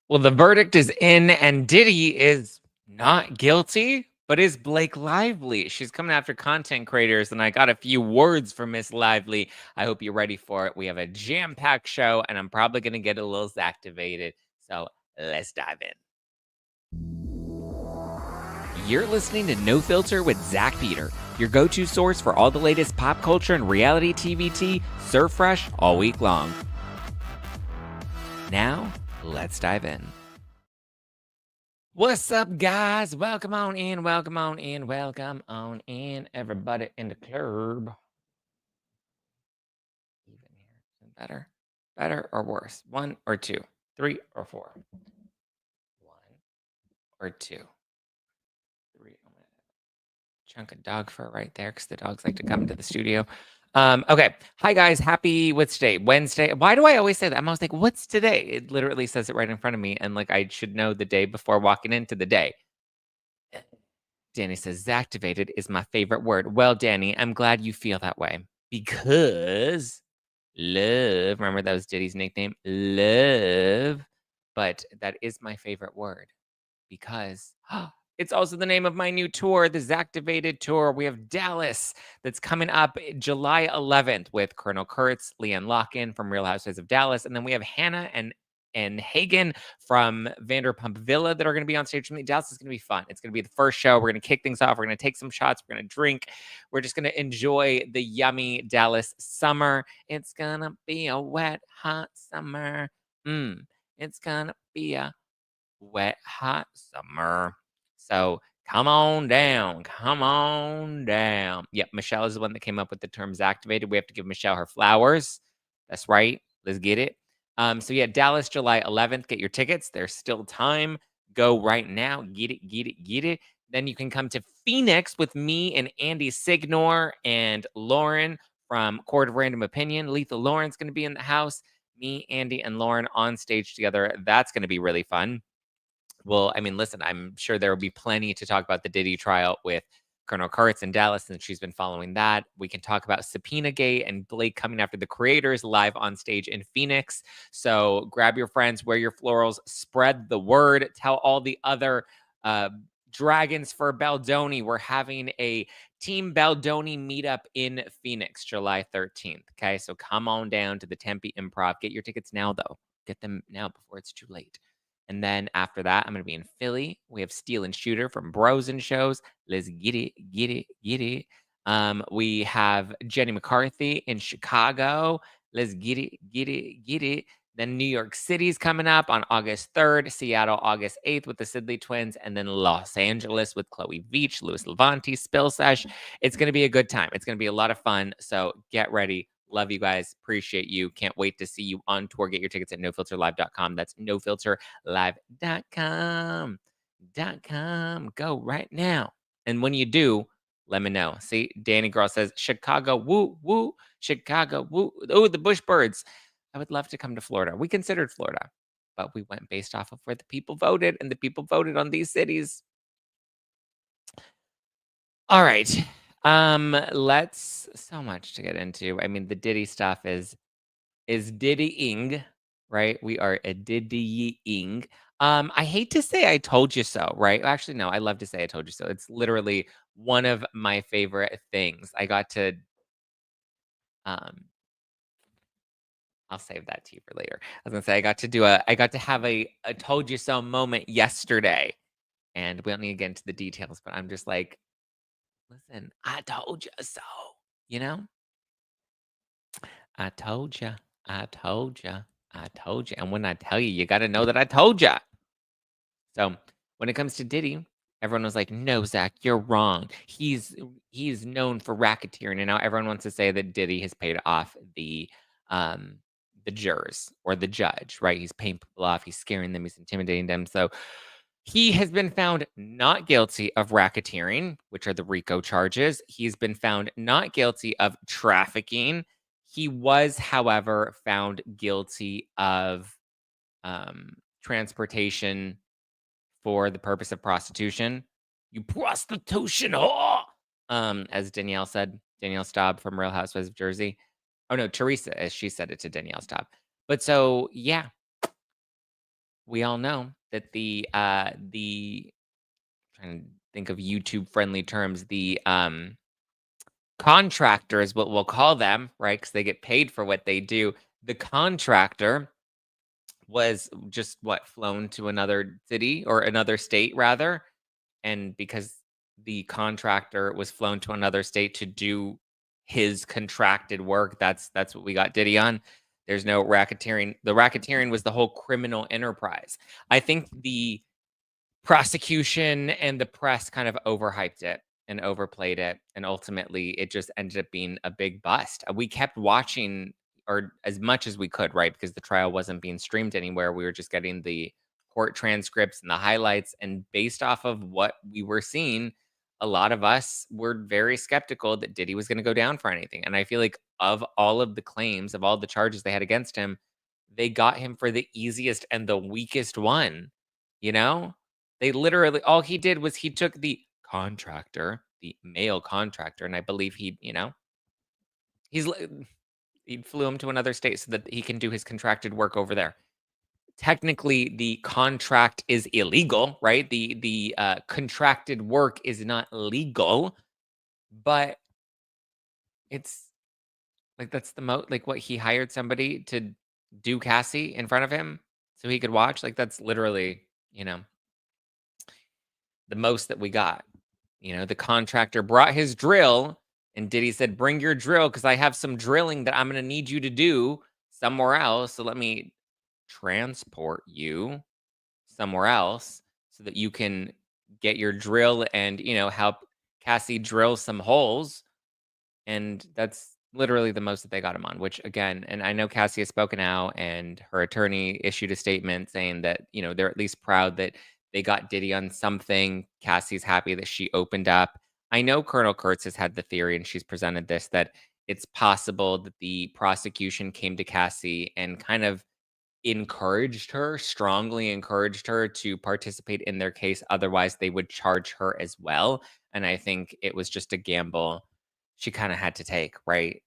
Well, the verdict is in, and Diddy is not guilty, but is Blake Lively. She's coming after content creators, and I got a few words from Miss Lively. I hope you're ready for it. We have a jam-packed show, and I'm probably going to get a little activated. So let's dive in. You're listening to No Filter with Zack Peter, your go-to source for all the latest pop culture and reality TV tea, served fresh all week long. Now, let's dive in. What's up, guys? Welcome on in, welcome on in, welcome on in, everybody in the club. Even here. Better? Better or worse? 1 or 2? 3 or 4? 1 or 2? 3. I'm gonna chunk a dog fur right there because the dogs like to come into the studio. Okay. Hi, guys. Happy what's today? Wednesday. Why do I always say that? I'm always like, what's today? It literally says it right in front of me, and like I should know the day before walking into the day. Danny says, "Zactivated is my favorite word." Well, Danny, I'm glad you feel that way because love, remember that was Diddy's nickname, love. But that is my favorite word because it's also the name of my new tour, the Zactivated Tour. We have Dallas that's coming up July 11th with Colonel Kurtz, Leanne Locken from Real Housewives of Dallas. And then we have Hannah and Hagen from Vanderpump Villa that are going to be on stage with me. Dallas is going to be fun. It's going to be the first show. We're going to kick things off. We're going to take some shots. We're going to drink. We're just going to enjoy the yummy Dallas summer. It's going to be a wet, hot summer. It's going to be a wet, hot summer. So come on down. Come on down. Yep, Michelle is the one that came up with the terms activated. We have to give Michelle her flowers. That's right. Let's get it. So yeah, Dallas, July 11th. Get your tickets. There's still time. Go right now. Get it, get it, get it. Then you can come to Phoenix with me and Andy Signor and Lauren from Court of Random Opinion. Letha Lauren's going to be in the house. Me, Andy, and Lauren on stage together. That's going to be really fun. Well, I mean, listen, I'm sure there will be plenty to talk about the Diddy trial with Colonel Kurtz in Dallas, and she's been following that. We can talk about Subpoena Gate and Blake coming after the creators live on stage in Phoenix. So grab your friends, wear your florals, spread the word, tell all the other dragons for Baldoni. We're having a Team Baldoni meetup in Phoenix, July 13th. Okay, so come on down to the Tempe Improv. Get your tickets now, though. Get them now before it's too late. And then after that, I'm going to be in Philly. We have Steel and Shooter from Bros and Shows. Let's get it, get it, get it. We have Jenny McCarthy in Chicago. Let's get it, get it, get it. Then New York City's coming up on August 3rd, Seattle August 8th with the Sidley Twins, and then Los Angeles with Chloe Veach, Louis Levanti, Spill Sesh. It's going to be a good time. It's going to be a lot of fun. So get ready. Love you guys. Appreciate you. Can't wait to see you on tour. Get your tickets at nofilterlive.com. That's nofilterlive.com. Go right now. And when you do, let me know. See, Danny Girl says, Chicago, woo, woo, Chicago, woo. Oh, the Bush Birds. I would love to come to Florida. We considered Florida, but we went based off of where the people voted, and the people voted on these cities. All right. Let's so much to get into. I mean, the Diddy stuff is Diddying, right? We are a Diddying. I hate to say I told you so, right? Actually, no, I love to say I told you so. It's literally one of my favorite things. I got to I'll save that to you for later. I was gonna say I got to have a told you so moment yesterday. And we don't need to get into the details, but I'm just like, listen, I told you so, you know? I told you, I told you, I told you. And when I tell you, you got to know that I told you. So when it comes to Diddy, everyone was like, "No, Zack, you're wrong. He's known for racketeering," and now everyone wants to say that Diddy has paid off the jurors or the judge, right? He's paying people off. He's scaring them. He's intimidating them. So he has been found not guilty of racketeering, which are the RICO charges. He's been found not guilty of trafficking. He was, however, found guilty of transportation for the purpose of prostitution. You prostitution whore! As Danielle said, Danielle Staub from Real Housewives of Jersey. Oh no, Teresa, as she said it to Danielle Staub. But so, yeah. we all know that the trying to think of YouTube friendly terms, the contractor is what we'll call them, right? Because they get paid for what they do. The contractor was just what, flown to another city or another state rather. And because the contractor was flown to another state to do his contracted work, that's what we got Diddy on. There's no racketeering. The racketeering was the whole criminal enterprise. I think the prosecution and the press kind of overhyped it and overplayed it, and ultimately it just ended up being a big bust. We kept watching, or as much as we could, right? Because the trial wasn't being streamed anywhere. We were just getting the court transcripts and the highlights, and based off of what we were seeing, a lot of us were very skeptical that Diddy was going to go down for anything. And I feel like of all of the claims, of all the charges they had against him, they got him for the easiest and the weakest one, you know? They literally, all he did was he took the contractor, the male contractor, and I believe he's he flew him to another state so that he can do his contracted work over there. Technically, the contract is illegal, right? The contracted work is not legal, but it's like that's the like what he hired somebody to do Cassie in front of him so he could watch. Like that's literally, you know, the most that we got. You know, the contractor brought his drill, and Diddy said, "Bring your drill because I have some drilling that I'm going to need you to do somewhere else. So let me transport you somewhere else so that you can get your drill and, help Cassie drill some holes." And that's literally the most that they got him on, which again, and I know Cassie has spoken out and her attorney issued a statement saying that, they're at least proud that they got Diddy on something. Cassie's happy that she opened up. I know Colonel Kurtz has had the theory and she's presented this that it's possible that the prosecution came to Cassie and kind of encouraged her, strongly encouraged her to participate in their case. Otherwise, they would charge her as well. And I think it was just a gamble she kind of had to take, right?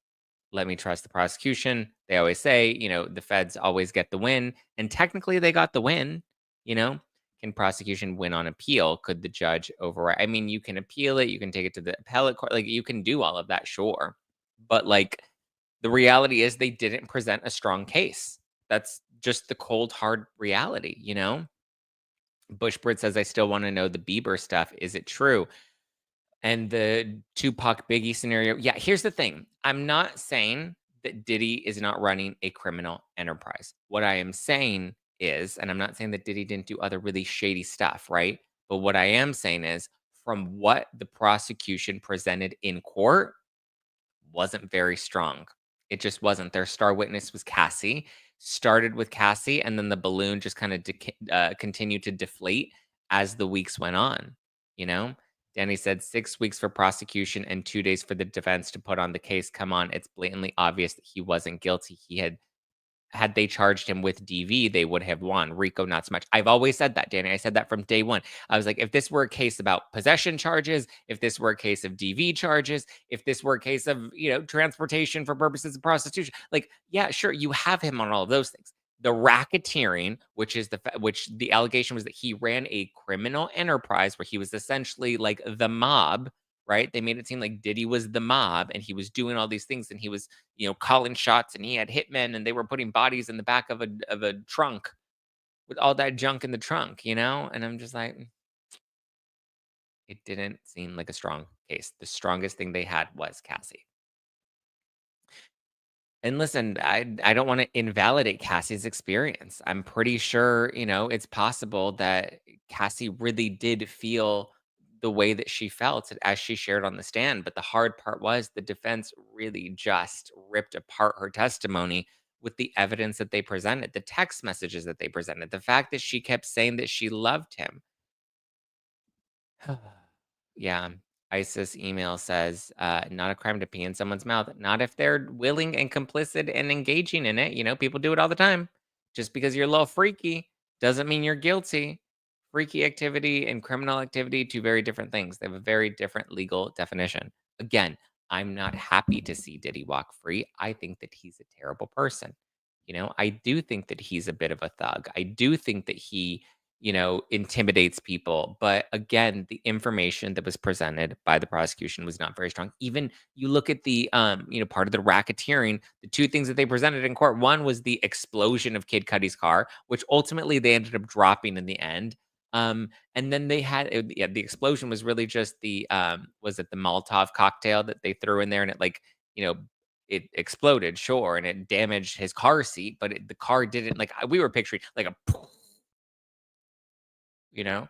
Let me trust the prosecution. They always say, the feds always get the win. And technically, they got the win. You know, can prosecution win on appeal? Could the judge override? I mean, you can appeal it, you can take it to the appellate court, like you can do all of that, sure. But like the reality is, they didn't present a strong case. That's just the cold, hard reality, Bushbird says, I still want to know the Bieber stuff. Is it true? And the Tupac Biggie scenario. Yeah, here's the thing. I'm not saying that Diddy is not running a criminal enterprise. What I am saying is, and I'm not saying that Diddy didn't do other really shady stuff, right? But what I am saying is, from what the prosecution presented in court, wasn't very strong. It just wasn't. Their star witness was Cassie. Started with Cassie, and then the balloon just kind of continued to deflate as the weeks went on. You know, Danny said 6 weeks for prosecution and 2 days for the defense to put on the case. Come on, it's blatantly obvious that he wasn't guilty. Had they charged him with DV, they would have won. Rico, not so much. I've always said that, Danny. I said that from day one. I was like, if this were a case about possession charges, if this were a case of DV charges, if this were a case of, transportation for purposes of prostitution, like, yeah, sure, you have him on all of those things. The racketeering, which the allegation was that he ran a criminal enterprise where he was essentially like the mob, right? They made it seem like Diddy was the mob and he was doing all these things and he was, calling shots and he had hitmen and they were putting bodies in the back of a trunk with all that junk in the trunk, And I'm just like, it didn't seem like a strong case. The strongest thing they had was Cassie. And listen, I don't want to invalidate Cassie's experience. I'm pretty sure, it's possible that Cassie really did feel the way that she felt as she shared on the stand. But the hard part was the defense really just ripped apart her testimony with the evidence that they presented, the text messages that they presented, the fact that she kept saying that she loved him. Yeah. ISIS email says, not a crime to pee in someone's mouth. Not if they're willing and complicit and engaging in it. People do it all the time. Just because you're a little freaky doesn't mean you're guilty. Freaky activity and criminal activity, two very different things. They have a very different legal definition. Again, I'm not happy to see Diddy walk free. I think that he's a terrible person. I do think that he's a bit of a thug. I do think that he, intimidates people. But again, the information that was presented by the prosecution was not very strong. Even you look at the, part of the racketeering, the two things that they presented in court. One was the explosion of Kid Cudi's car, which ultimately they ended up dropping in the end. And then they had, yeah, the explosion was really just was it the Molotov cocktail that they threw in there, and it like, you know, it exploded, sure, and it damaged his car seat, but the car didn't like we were picturing like a, you know,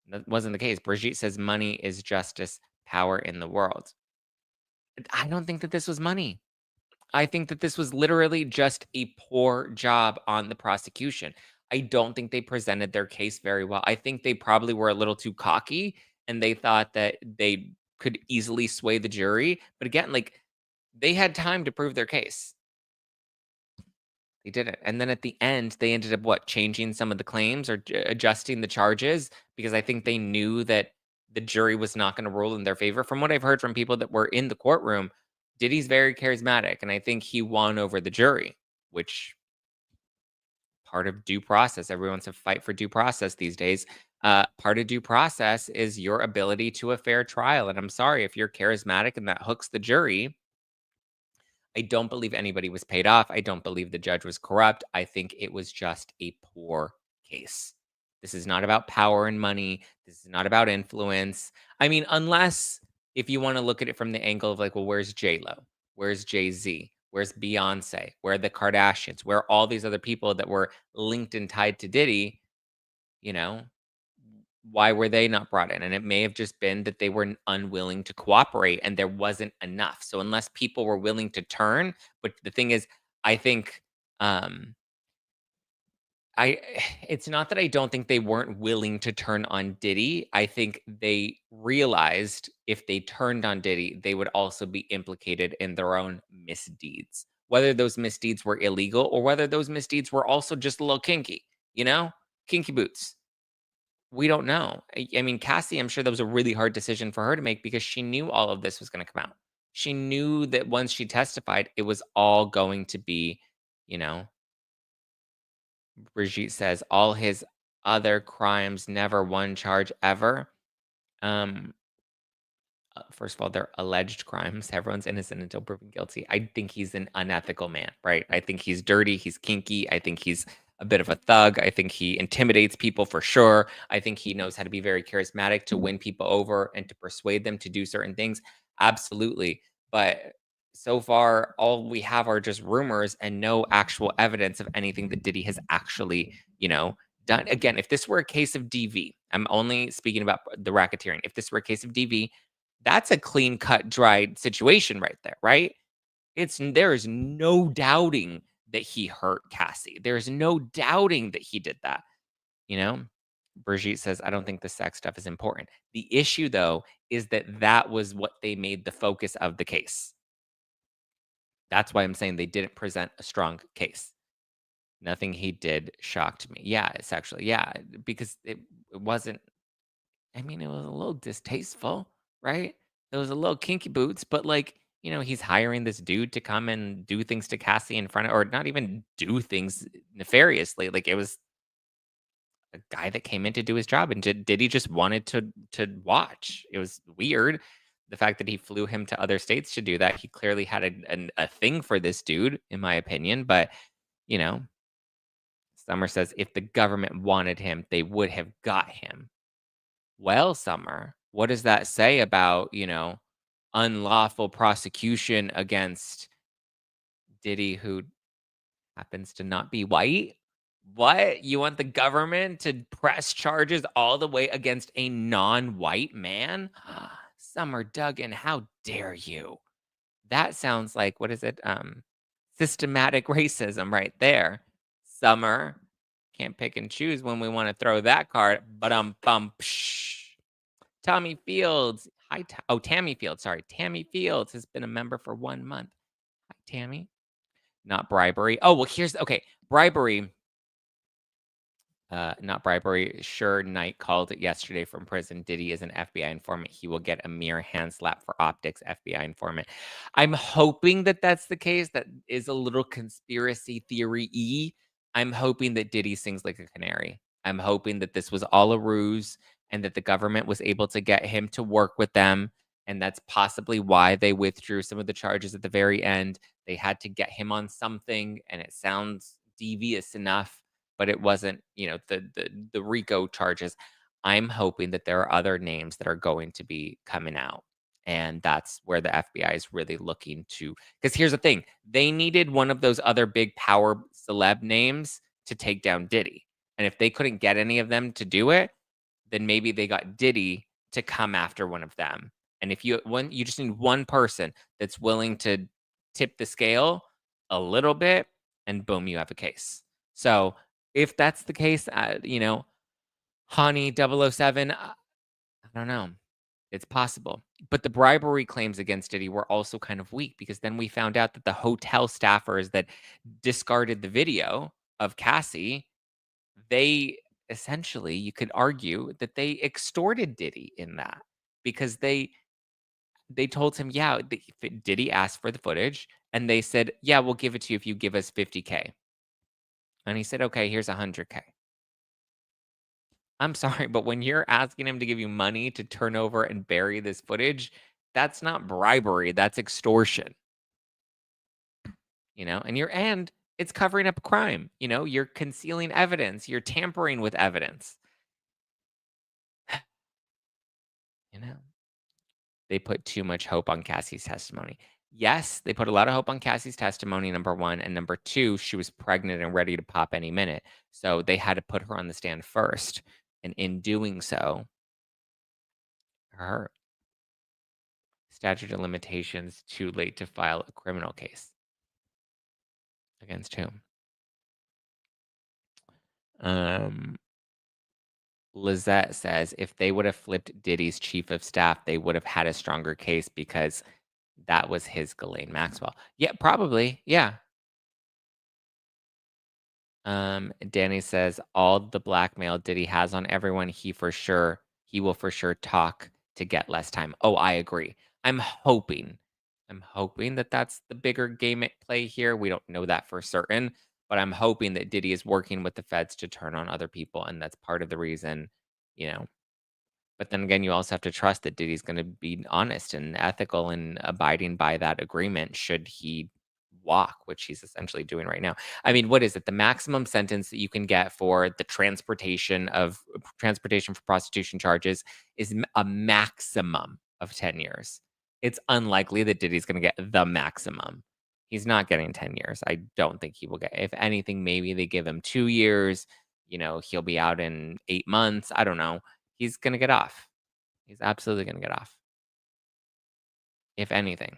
that wasn't the case. Brigitte says money is justice, power in the world. I don't think that this was money. I think that this was literally just a poor job on the prosecution. I don't think they presented their case very well. I think they probably were a little too cocky and they thought that they could easily sway the jury. But again, like they had time to prove their case. They didn't. And then at the end, they ended up what? Changing some of the claims or adjusting the charges because I think they knew that the jury was not going to rule in their favor. From what I've heard from people that were in the courtroom, Diddy's very charismatic, and I think he won over the jury, which part of due process. Everyone's a fight for due process these days. Part of due process is your ability to a fair trial. And I'm sorry if you're charismatic and that hooks the jury. I don't believe anybody was paid off. I don't believe the judge was corrupt. I think it was just a poor case. This is not about power and money. This is not about influence. I mean, unless if you want to look at it from the angle of like, well, where's J Lo? Where's Jay Z? Where's Beyonce? Where are the Kardashians? Where are all these other people that were linked and tied to Diddy? You know, why were they not brought in? And it may have just been that they were unwilling to cooperate and there wasn't enough. So unless people were willing to turn, but the thing is, I think um I it's not that I don't think they weren't willing to turn on Diddy. I think they realized if they turned on Diddy, they would also be implicated in their own misdeeds. Whether those misdeeds were illegal or whether those misdeeds were also just a little kinky, you know? Kinky boots. We don't know. I mean, Cassie, I'm sure that was a really hard decision for her to make because she knew all of this was going to come out. She knew that once she testified, it was all going to be, you know, Brigitte says all his other crimes, never one charge ever. Um, First of all, they're alleged crimes. Everyone's innocent until proven guilty. I think he's an unethical man, right? I think he's dirty. He's kinky. I think he's a bit of a thug. I think he intimidates people for sure. I think he knows how to be very charismatic to win people over and to persuade them to do certain things. Absolutely. But so far, all we have are just rumors and no actual evidence of anything that Diddy has actually, done. Again, if this were a case of DV, I'm only speaking about the racketeering. If this were a case of DV, that's a clean cut, dried situation right there, right? There is no doubting that he hurt Cassie. There's no doubting that he did that, you know? Brigitte says, I don't think the sex stuff is important. The issue, though, is that that was what they made the focus of the case. That's why I'm saying they didn't present a strong case. Nothing he did shocked me. Yeah, it's actually, yeah, because it wasn't I mean, it was a little distasteful, right? It was a little kinky boots, but like, he's hiring this dude to come and do things to Cassie in front of, or not even do things nefariously. Like it was a guy that came in to do his job, and Diddy just wanted to watch. It was weird. The fact that he flew him to other states to do that, he clearly had a thing for this dude, in my opinion. But you know, Summer says if the government wanted him, they would have got him. Well, Summer, what does that say about, unlawful prosecution against Diddy, who happens to not be white? What? You want the government to press charges all the way against a non-white man? Summer Duggan, how dare you? That sounds like, what is it? Systematic racism right there. Summer, can't pick and choose when we want to throw that card, but bum psh. Tommy Fields. Hi, Tammy Fields. Sorry. Tammy Fields has been a member for 1 month. Hi, Tammy. Not bribery. Oh, well, here's okay. Bribery. Not bribery. Sure, Knight called it yesterday from prison. Diddy is an FBI informant. He will get a mere hand slap for optics, FBI informant. I'm hoping that that's the case. That is a little conspiracy theory-y. I'm hoping that Diddy sings like a canary. I'm hoping that this was all a ruse and that the government was able to get him to work with them. And that's possibly why they withdrew some of the charges at the very end. They had to get him on something, and it sounds devious enough, but it wasn't, the RICO charges. I'm hoping that there are other names that are going to be coming out. And that's where the FBI is really looking to. Because here's the thing, they needed one of those other big power celeb names to take down Diddy. And if they couldn't get any of them to do it, then maybe they got Diddy to come after one of them. And if you just need one person that's willing to tip the scale a little bit, and boom, you have a case. So if that's the case, Hani 007, I don't know. It's possible. But the bribery claims against Diddy were also kind of weak because then we found out that the hotel staffers that discarded the video of Cassie, they essentially, you could argue that they extorted Diddy in that because they told him, yeah, Diddy asked for the footage and they said, yeah, we'll give it to you if you give us 50K. And he said, okay, here's 100K. I'm sorry, but when you're asking him to give you money to turn over and bury this footage, that's not bribery, that's extortion. And it's covering up a crime. You're concealing evidence, you're tampering with evidence. You know, they put too much hope on Cassie's testimony. Yes, they put a lot of hope on Cassie's testimony, number one. And number two, she was pregnant and ready to pop any minute. So they had to put her on the stand first. And in doing so, her statute of limitations too late to file a criminal case. Against whom? Lizette says if they would have flipped Diddy's chief of staff, they would have had a stronger case because that was his Ghislaine Maxwell. Yeah, probably. Yeah. Danny says all the blackmail Diddy has on everyone, he will for sure talk to get less time. Oh, I agree. I'm hoping that that's the bigger game at play here. We don't know that for certain, but I'm hoping that Diddy is working with the feds to turn on other people, and that's part of the reason, you know. But then again, you also have to trust that Diddy's going to be honest and ethical and abiding by that agreement should he walk, which he's essentially doing right now. I mean, what is it? The maximum sentence that you can get for the transportation for prostitution charges is a maximum of 10 years. It's unlikely that Diddy's going to get the maximum. He's not getting 10 years. I don't think he will get. If anything, maybe they give him 2 years. He'll be out in 8 months. I don't know. He's gonna get off. He's absolutely gonna get off. If anything.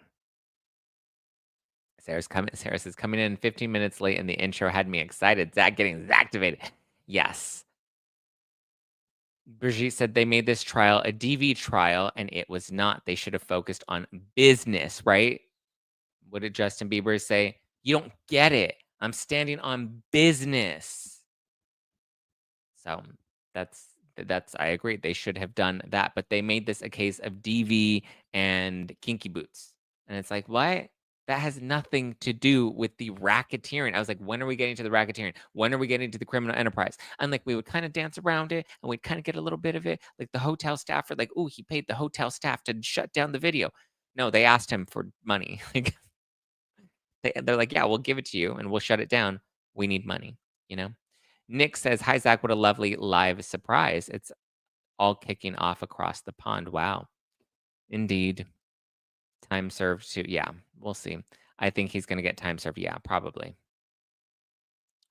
Sarah says, coming in 15 minutes late and the intro had me excited. Zack getting activated. Yes. Brigitte said they made this trial a DV trial and it was not. They should have focused on business, right? What did Justin Bieber say? You don't get it. I'm standing on business. So that's I agree. They should have done that, but they made this a case of DV and kinky boots. And it's like, what? That has nothing to do with the racketeering. I was like, when are we getting to the racketeering? When are we getting to the criminal enterprise? And like we would kind of dance around it and we'd kind of get a little bit of it. Like the hotel staff are like, oh, he paid the hotel staff to shut down the video. No, they asked him for money. Like they're like, yeah, we'll give it to you and we'll shut it down. We need money, you know? Nick says, hi, Zach. What a lovely live surprise. It's all kicking off across the pond. Wow. Indeed. Time served too. Yeah, we'll see. I think he's going to get time served. Yeah, probably.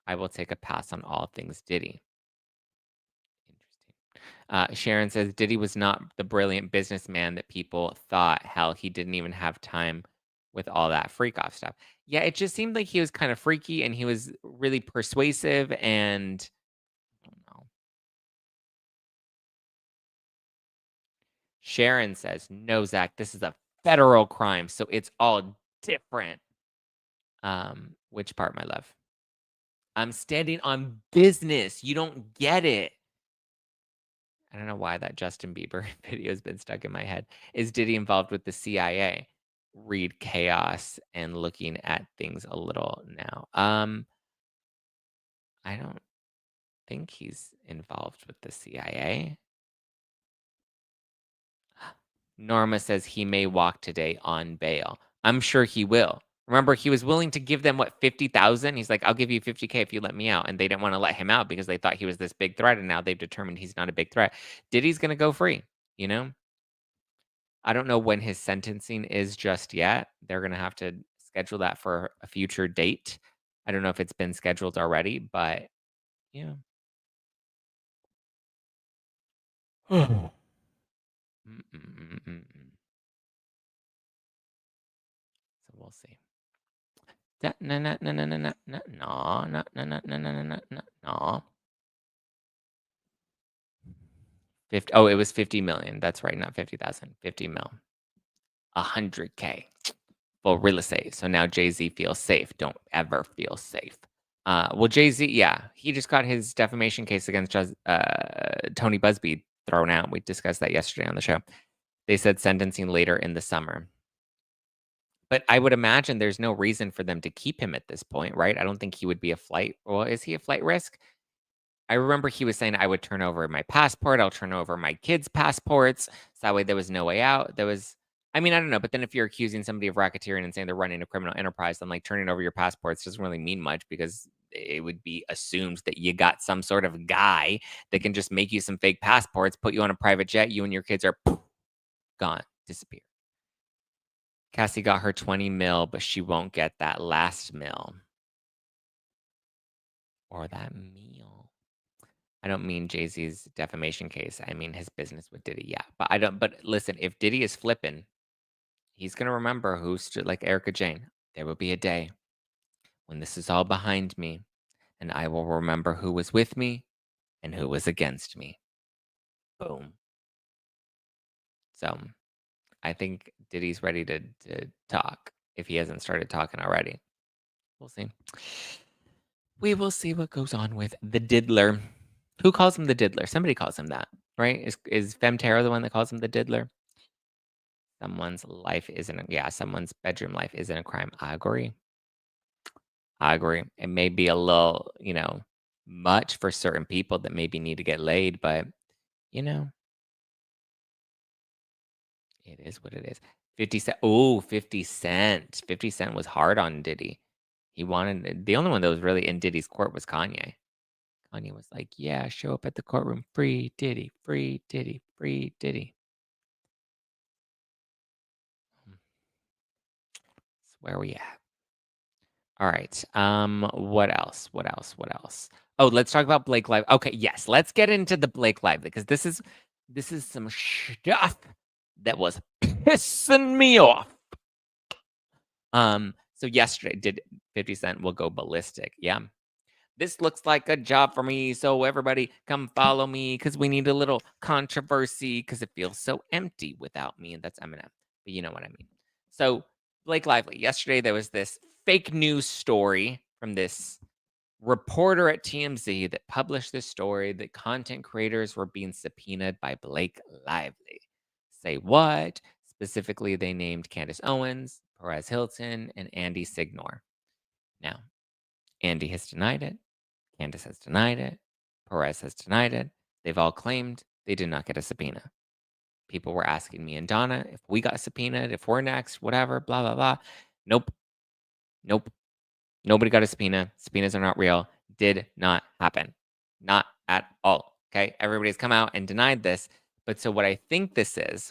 I will take a pass on all things Diddy. Interesting. Sharon says, Diddy was not the brilliant businessman that people thought. Hell, he didn't even have time with all that freak off stuff. Yeah, it just seemed like he was kind of freaky and he was really persuasive and I don't know. Sharon says, no, Zach, this is a federal crime, so it's all different. Which part, my love? I'm standing on business. You don't get it. I don't know why that Justin Bieber video has been stuck in my head. Is Diddy involved with the CIA? Read chaos and looking at things a little now. I don't think he's involved with the CIA. Norma says he may walk today on bail. I'm sure he will. Remember, he was willing to give them what, 50,000? He's like, I'll give you 50K if you let me out. And they didn't want to let him out because they thought he was this big threat. And now they've determined he's not a big threat. Diddy's going to go free, you know? I don't know when his sentencing is just yet. They're going to have to schedule that for a future date. I don't know if it's been scheduled already, but yeah. So we'll see. No, no, no, no, no, no, no, no, no, no, no, no, no, no, no, no, no. 50, oh, it was 50 million. That's right, not 50,000. 50 mil. 100K for real estate. So now Jay-Z feels safe. Don't ever feel safe. Well, Jay-Z, yeah, he just got his defamation case against Tony Busby thrown out. We discussed that yesterday on the show. They said sentencing later in the summer. But I would imagine there's no reason for them to keep him at this point, right? I don't think he would be a flight. Well, is he a flight risk? I remember he was saying I would turn over my passport. I'll turn over my kids' passports. So that way there was no way out. I mean, I don't know. But then if you're accusing somebody of racketeering and saying they're running a criminal enterprise, then like turning over your passports doesn't really mean much because it would be assumed that you got some sort of guy that can just make you some fake passports, put you on a private jet. You and your kids are gone, disappear. Cassie got her 20 mil, but she won't get that last mil. Or that meal. I don't mean Jay-Z's defamation case. I mean his business with Diddy. Yeah. But listen, if Diddy is flipping, he's gonna remember who stood like Erica Jane. There will be a day when this is all behind me, and I will remember who was with me and who was against me. Boom. So I think Diddy's ready to talk if he hasn't started talking already. We'll see. We will see what goes on with the diddler. Who calls him the diddler? Somebody calls him that, right? Is Femtero the one that calls him the diddler? Someone's someone's bedroom life isn't a crime. I agree. I agree. It may be a little, much for certain people that maybe need to get laid, but you know, it is what it is. 50 Cent. Oh, 50 Cent. 50 Cent was hard on Diddy. The only one that was really in Diddy's court was Kanye. Kanye was like, yeah, show up at the courtroom. Free Diddy, free Diddy, free Diddy. That's where we at. All right. What else? What else? What else? Oh, let's talk about Blake Lively. Okay, yes, let's get into the Blake Lively because this is some stuff that was pissing me off. So yesterday, did 50 Cent will go ballistic. Yeah. This looks like a job for me. So everybody come follow me because we need a little controversy because it feels so empty without me. And that's Eminem. But you know what I mean. So Blake Lively, yesterday there was this fake news story from this reporter at TMZ that published this story that content creators were being subpoenaed by Blake Lively. Say what? Specifically, they named Candace Owens, Perez Hilton, and Andy Signor. Now, Andy has denied it. Candace has denied it. Perez has denied it. They've all claimed they did not get a subpoena. People were asking me and Donna if we got subpoenaed, if we're next, whatever, blah, blah, blah. Nope. Nope. Nobody got a subpoena. Subpoenas are not real. Did not happen. Not at all. Okay. Everybody's come out and denied this. But so what I think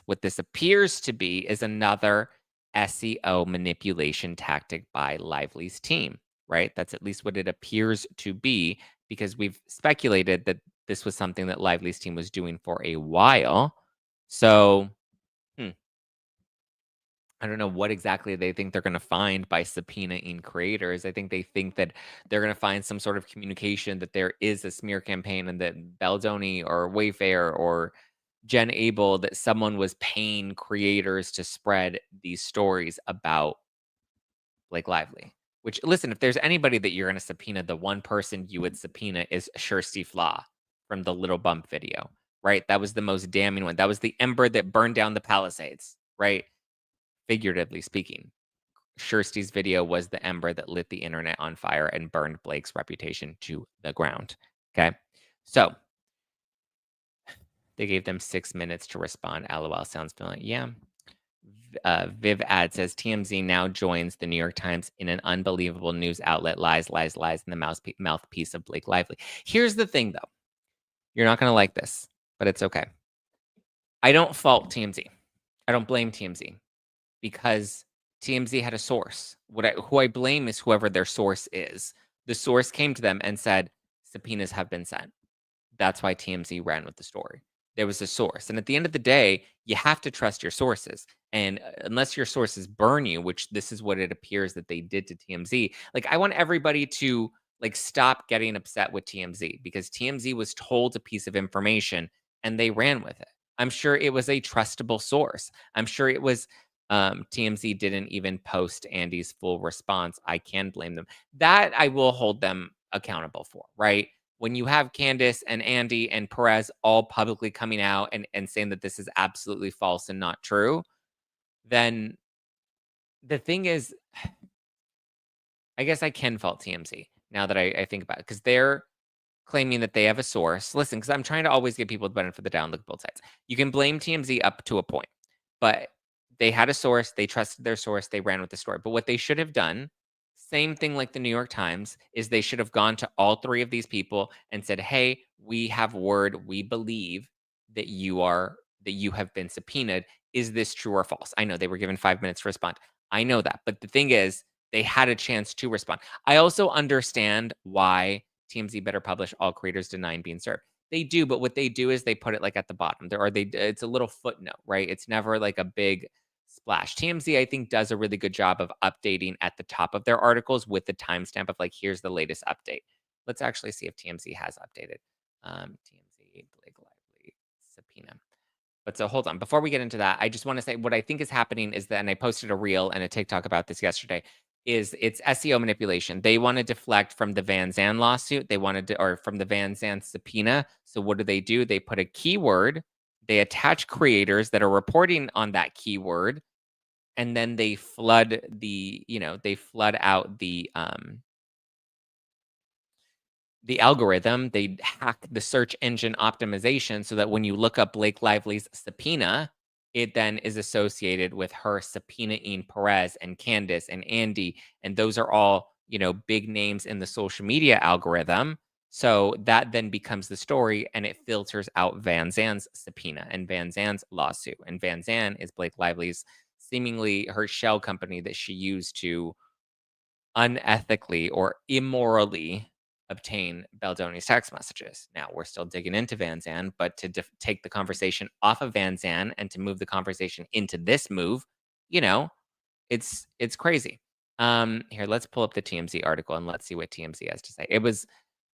what this appears to be is another SEO manipulation tactic by Lively's team, right? That's at least what it appears to be because we've speculated that this was something that Lively's team was doing for a while. So, I don't know what exactly they think they're going to find by subpoenaing creators. I think they think that they're going to find some sort of communication that there is a smear campaign and that Baldoni or Wayfair or Jen Abel, that someone was paying creators to spread these stories about Blake Lively. Which, listen, if there's anybody that you're going to subpoena, the one person you would subpoena is Kirsty Flaw from the Little Bump video, right? That was the most damning one. That was the ember that burned down the Palisades, right? Figuratively speaking. Kirsty's video was the ember that lit the internet on fire and burned Blake's reputation to the ground. Okay. So they gave them 6 minutes to respond. LOL sounds familiar. Yeah. Viv ad says TMZ now joins the New York Times in an unbelievable news outlet. Lies, lies, lies in the mouthpiece of Blake Lively. Here's the thing, though. You're not going to like this, but it's okay. I don't fault TMZ. I don't blame TMZ because TMZ had a source. Who I blame is whoever their source is. The source came to them and said, subpoenas have been sent. That's why TMZ ran with the story. There was a source. And at the end of the day, you have to trust your sources. And unless your sources burn you, which this is what it appears that they did to TMZ, like I want everybody to like stop getting upset with TMZ because TMZ was told a piece of information and they ran with it. I'm sure it was a trustable source. I'm sure it was TMZ didn't even post Andy's full response. I can blame them. That I will hold them accountable for, right? When you have Candace and Andy and Perez all publicly coming out and saying that this is absolutely false and not true, then the thing is, I guess I can fault TMZ now that I think about it because they're claiming that they have a source. Listen, because I'm trying to always give people the benefit of the doubt and look at both sides. You can blame TMZ up to a point, but they had a source. They trusted their source. They ran with the story. But what they should have done, same thing like the New York Times, is they should have gone to all three of these people and said, hey, we have word. We believe that you have been subpoenaed. Is this true or false? I know they were given 5 minutes to respond. I know that. But the thing is, they had a chance to respond. I also understand why TMZ better publish all creators denying being served. They do, but what they do is they put it like at the bottom. It's a little footnote, right? It's never like a big splash. TMZ, I think, does a really good job of updating at the top of their articles with the timestamp of like, here's the latest update. Let's actually see if TMZ has updated. TMZ Blake Lively subpoena. But so hold on. Before we get into that, I just want to say what I think is happening is that, and I posted a reel and a TikTok about this yesterday, is it's SEO manipulation. They want to deflect from the Van Zandt lawsuit. They wanted to, or from the Van Zandt subpoena. So what do? They put a keyword, they attach creators that are reporting on that keyword, and then they flood they flood out the algorithm. They hack the search engine optimization so that when you look up Blake Lively's subpoena, it then is associated with her subpoenaing Perez and Candace and Andy. And those are all, big names in the social media algorithm. So that then becomes the story and it filters out Van Zandt's subpoena and Van Zandt's lawsuit. And Van Zandt is Blake Lively's seemingly her shell company that she used to unethically or immorally obtain Baldoni's text messages. Now, we're still digging into Van Zandt, but to take the conversation off of Van Zandt and to move the conversation into this move, it's crazy. Here, let's pull up the TMZ article and let's see what TMZ has to say.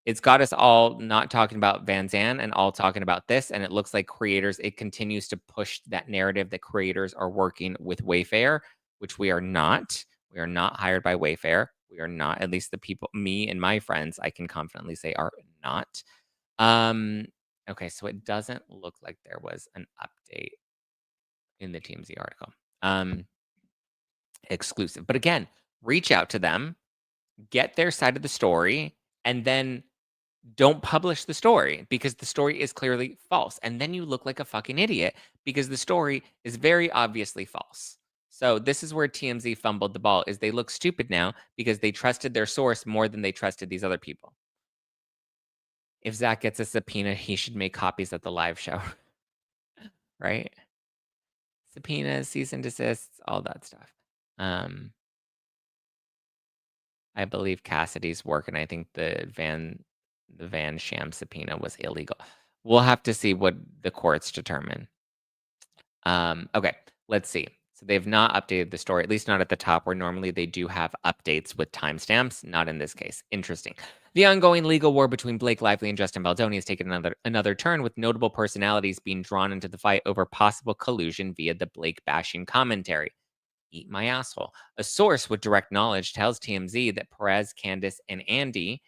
It's got us all not talking about Van Zandt and all talking about this, and it looks like it continues to push that narrative that creators are working with Wayfair, which we are not. We are not hired by Wayfair. We are not, at least the people, me and my friends, I can confidently say are not. Okay, so it doesn't look like there was an update in the TMZ article. Exclusive. But again, reach out to them, get their side of the story, and then don't publish the story because the story is clearly false. And then you look like a fucking idiot because the story is very obviously false. So this is where TMZ fumbled the ball, is they look stupid now because they trusted their source more than they trusted these other people. If Zack gets a subpoena, he should make copies at the live show. Right? Subpoenas, cease and desists, all that stuff. I believe Cassidy's work, and I think the Van Sham subpoena was illegal. We'll have to see what the courts determine. Okay, let's see. So they've not updated the story, at least not at the top, where normally they do have updates with timestamps. Not in this case. Interesting. The ongoing legal war between Blake Lively and Justin Baldoni has taken another turn, with notable personalities being drawn into the fight over possible collusion via the Blake bashing commentary. Eat my asshole. A source with direct knowledge tells TMZ that Perez, Candace, and Andy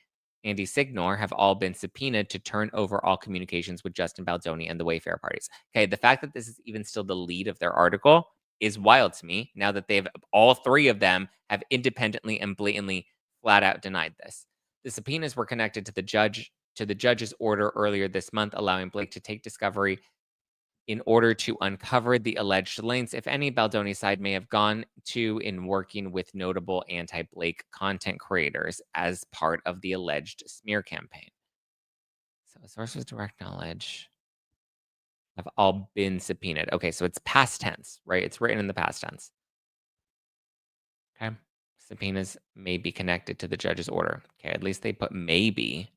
Signor, have all been subpoenaed to turn over all communications with Justin Baldoni and the Wayfair parties. Okay, the fact that this is even still the lead of their article is wild to me now that they've all three of them have independently and blatantly flat out denied this. The subpoenas were connected to the judge's order earlier this month, allowing Blake to take discovery in order to uncover the alleged lengths, if any, Baldoni's side may have gone to in working with notable anti Blake content creators as part of the alleged smear campaign. So, sources direct knowledge have all been subpoenaed. Okay, so it's past tense, right? It's written in the past tense. Okay. Subpoenas may be connected to the judge's order. Okay, at least they put maybe.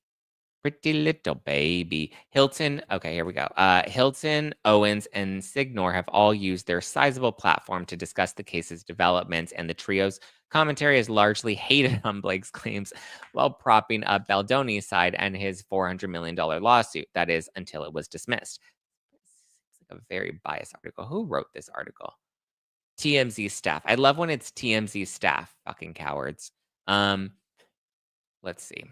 Pretty little baby. Hilton, okay, here we go. Hilton, Owens, and Signor have all used their sizable platform to discuss the case's developments, and the trio's commentary is largely hated on Blake's claims while propping up Baldoni's side and his $400 million lawsuit. That is, until it was dismissed. It's like a very biased article. Who wrote this article? TMZ staff. I love when it's TMZ staff. Fucking cowards. Let's see.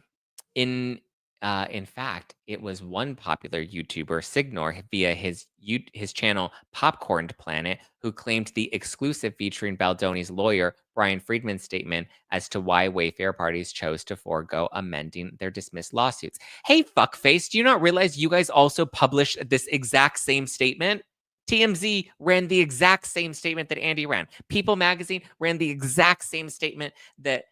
In in fact, it was one popular YouTuber, Signor, via his channel Popcorn Planet, who claimed the exclusive featuring Baldoni's lawyer, Brian Friedman's statement as to why Wayfair parties chose to forego amending their dismissed lawsuits. Hey, fuckface, do you not realize you guys also published this exact same statement? TMZ ran the exact same statement that Andy ran. People Magazine ran the exact same statement that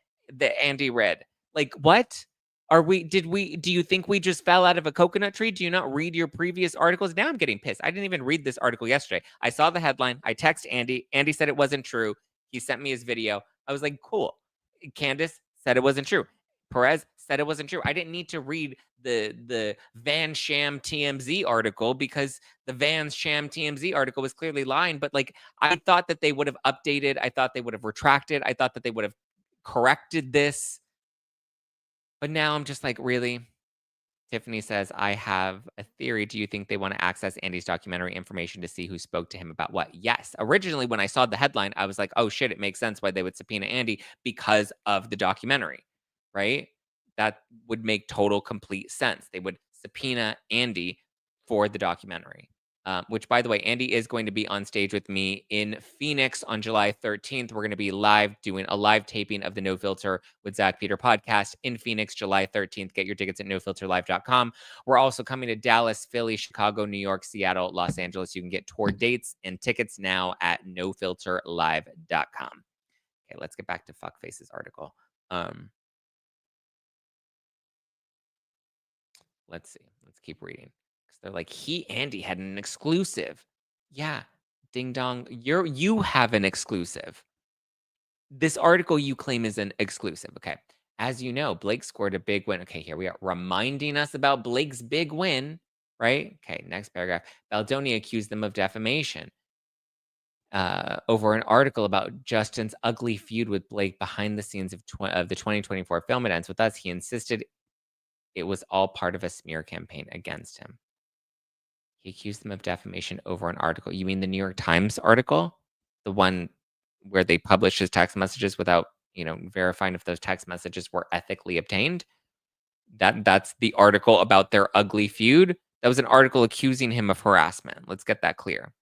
Andy read. Like, what? Do you think we just fell out of a coconut tree? Do you not read your previous articles? Now I'm getting pissed. I didn't even read this article yesterday. I saw the headline. I text Andy. Andy said it wasn't true. He sent me his video. I was like, cool. Candace said it wasn't true. Perez said it wasn't true. I didn't need to read the Van Sham TMZ article because the Van Sham TMZ article was clearly lying. But like, I thought that they would have updated. I thought they would have retracted. I thought that they would have corrected this. But now I'm just like, really? Tiffany says, I have a theory. Do you think they want to access Andy's documentary information to see who spoke to him about what? Yes. Originally, when I saw the headline, I was like, oh shit, it makes sense why they would subpoena Andy because of the documentary, right? That would make total complete sense. They would subpoena Andy for the documentary. Which, by the way, Andy is going to be on stage with me in Phoenix on July 13th. We're going to be doing a live taping of the No Filter with Zack Peter podcast in Phoenix, July 13th. Get your tickets at nofilterlive.com. We're also coming to Dallas, Philly, Chicago, New York, Seattle, Los Angeles. You can get tour dates and tickets now at nofilterlive.com. Okay, let's get back to Fuckface's article. Let's see. Let's keep reading. They're like, Andy had an exclusive. Yeah, ding dong. You have an exclusive. This article you claim is an exclusive. Okay. As you know, Blake scored a big win. Okay, here we are reminding us about Blake's big win, right? Okay, next paragraph. Baldoni accused them of defamation over an article about Justin's ugly feud with Blake behind the scenes of the 2024 film It Ends With Us. He insisted it was all part of a smear campaign against him. He accused them of defamation over an article. You mean the New York Times article? The one where they published his text messages without, verifying if those text messages were ethically obtained? That's the article about their ugly feud? That was an article accusing him of harassment. Let's get that clear.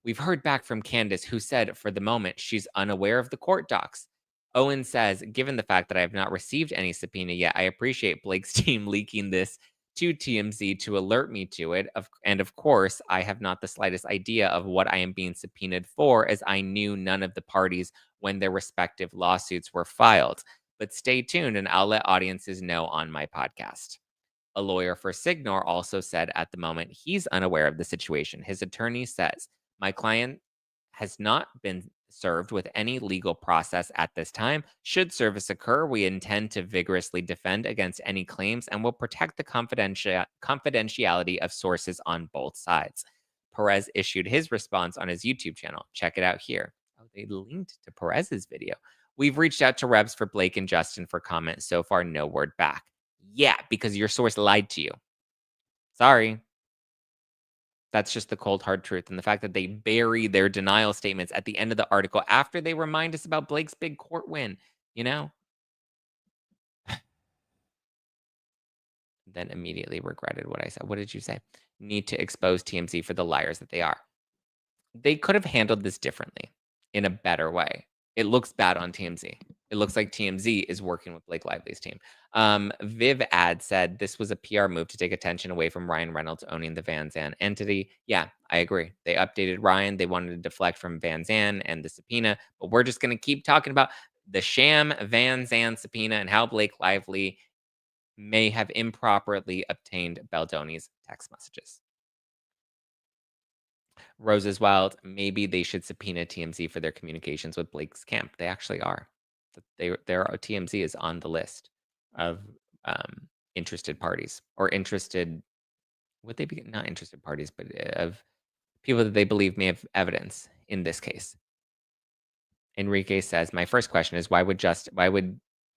We've heard back from Candace, who said for the moment she's unaware of the court docs. Owen says, given the fact that I have not received any subpoena yet, I appreciate Blake's team leaking this to TMZ to alert me to it. And of course, I have not the slightest idea of what I am being subpoenaed for, as I knew none of the parties when their respective lawsuits were filed. But stay tuned and I'll let audiences know on my podcast. A lawyer for Signor also said at the moment he's unaware of the situation. His attorney says, my client has not been served with any legal process at this time. Should service occur, we intend to vigorously defend against any claims and will protect the confidentiality of sources on both sides. Perez issued his response on his YouTube channel. Check it out here. Oh, they linked to Perez's video. We've reached out to reps for Blake and Justin for comment. So far, no word back. Yeah, because your source lied to you. Sorry. That's just the cold hard truth, and the fact that they bury their denial statements at the end of the article after they remind us about Blake's big court win, you know? Then immediately regretted what I said. What did you say? Need to expose TMZ for the liars that they are. They could have handled this differently in a better way. It looks bad on TMZ. It looks like TMZ is working with Blake Lively's team. Viv Ad said this was a PR move to take attention away from Ryan Reynolds owning the Van Zandt entity. Yeah, I agree. They updated Ryan. They wanted to deflect from Van Zandt and the subpoena, but we're just going to keep talking about the sham Van Zandt subpoena and how Blake Lively may have improperly obtained Baldoni's text messages. Roses Wild, maybe they should subpoena TMZ for their communications with Blake's camp. They actually are. Their TMZ is on the list of interested parties or interested. Would they be not interested parties, but of people that they believe may have evidence in this case? Enrique says, "My first question is why would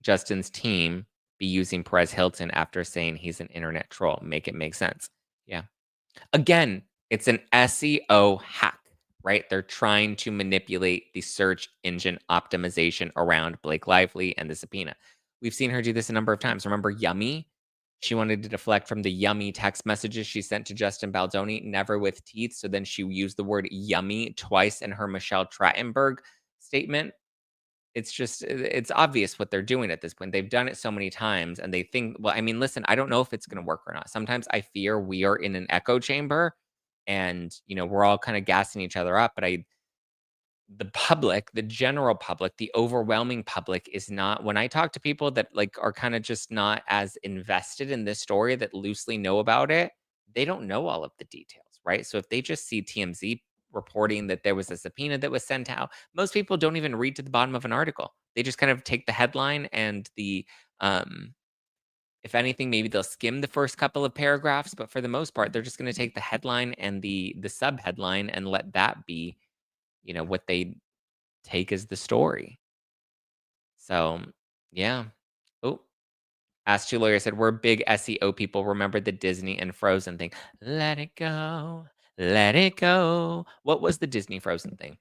Justin's team be using Perez Hilton after saying he's an internet troll? Make it make sense." Yeah. Again, it's an SEO hack, right? They're trying to manipulate the search engine optimization around Blake Lively and the subpoena. We've seen her do this a number of times. Remember Yummy? She wanted to deflect from the yummy text messages she sent to Justin Baldoni, never with teeth. So then she used the word yummy twice in her Michelle Trachtenberg statement. It's obvious what they're doing at this point. They've done it so many times and they think, well, I mean, listen, I don't know if it's going to work or not. Sometimes I fear we are in an echo chamber and, we're all kind of gassing each other up, but the public, the general public, the overwhelming public is not when I talk to people that like are kind of just not as invested in this story that loosely know about it, they don't know all of the details, right? So if they just see TMZ reporting that there was a subpoena that was sent out, most people don't even read to the bottom of an article. They just kind of take the headline and the if anything, maybe they'll skim the first couple of paragraphs, but for the most part, they're just going to take the headline and the sub headline and let that be, what they take as the story. So, yeah. Oh, Ask Two Lawyer said, we're big SEO people. Remember the Disney and Frozen thing. Let it go. Let it go. What was the Disney Frozen thing?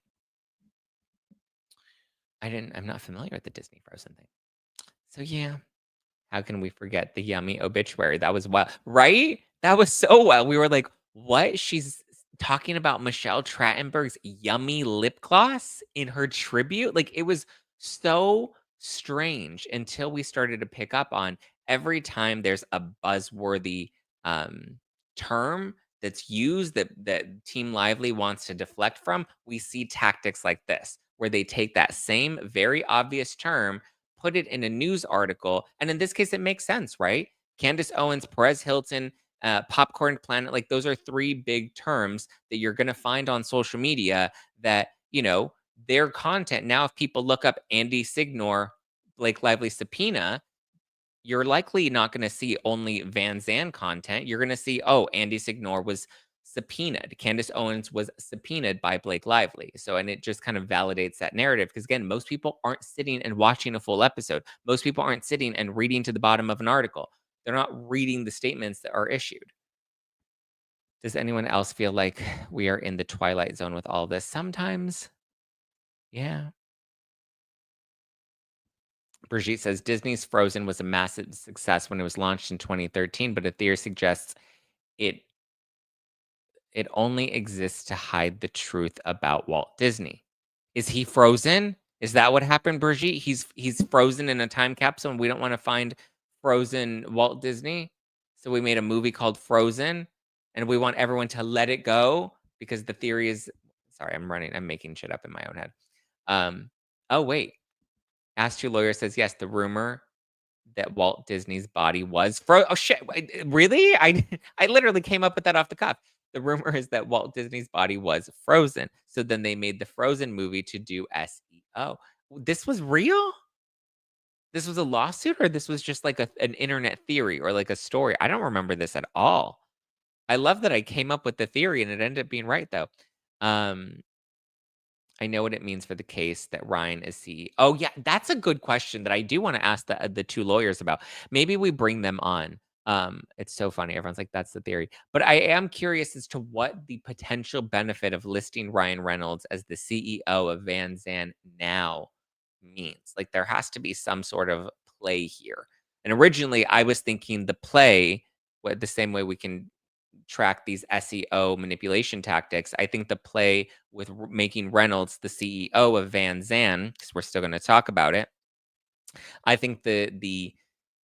I'm not familiar with the Disney Frozen thing. So, yeah. How can we forget the yummy obituary? That was wild, right? That was so wild. We were like, what? She's talking about Michelle Trachtenberg's yummy lip gloss in her tribute. Like it was so strange until we started to pick up on every time there's a buzzworthy term that's used that Team Lively wants to deflect from, we see tactics like this where they take that same very obvious term, put it in a news article, and in this case, it makes sense, right? Candace Owens, Perez Hilton, Popcorn Planet, like those are three big terms that you're going to find on social media that, their content. Now, if people look up Andy Signor, Blake Lively subpoena, you're likely not going to see only Van Zandt content. You're going to see, oh, Andy Signor was subpoenaed. Candace Owens was subpoenaed by Blake Lively. So, and it just kind of validates that narrative because, again, most people aren't sitting and watching a full episode. Most people aren't sitting and reading to the bottom of an article. They're not reading the statements that are issued. Does anyone else feel like we are in the twilight zone with all this? Sometimes. Yeah. Brigitte says Disney's Frozen was a massive success when it was launched in 2013, but a theory suggests it it only exists to hide the truth about Walt Disney. Is he frozen? Is that what happened, Brigitte? He's frozen in a time capsule and we don't want to find frozen Walt Disney. So we made a movie called Frozen and we want everyone to let it go because the theory is sorry, I'm making shit up in my own head. Oh wait. Ask Two Lawyer says yes, the rumor that Walt Disney's body was oh shit, really? I literally came up with that off the cuff. The rumor is that Walt Disney's body was frozen. So then they made the Frozen movie to do SEO. This was real? This was a lawsuit or this was just like an internet theory or like a story? I don't remember this at all. I love that I came up with the theory and it ended up being right though. Um I know what it means for the case that Ryan is CEO. Oh, yeah, that's a good question that I do want to ask the two lawyers about. Maybe we bring them on It's so funny. Everyone's like, "That's the theory." But I am curious as to what the potential benefit of listing Ryan Reynolds as the CEO of Van Zandt now means. Like, there has to be some sort of play here. And originally, I was thinking the play, the same way we can track these SEO manipulation tactics. I think the play with making Reynolds the CEO of Van Zandt, because we're still going to talk about it. I think the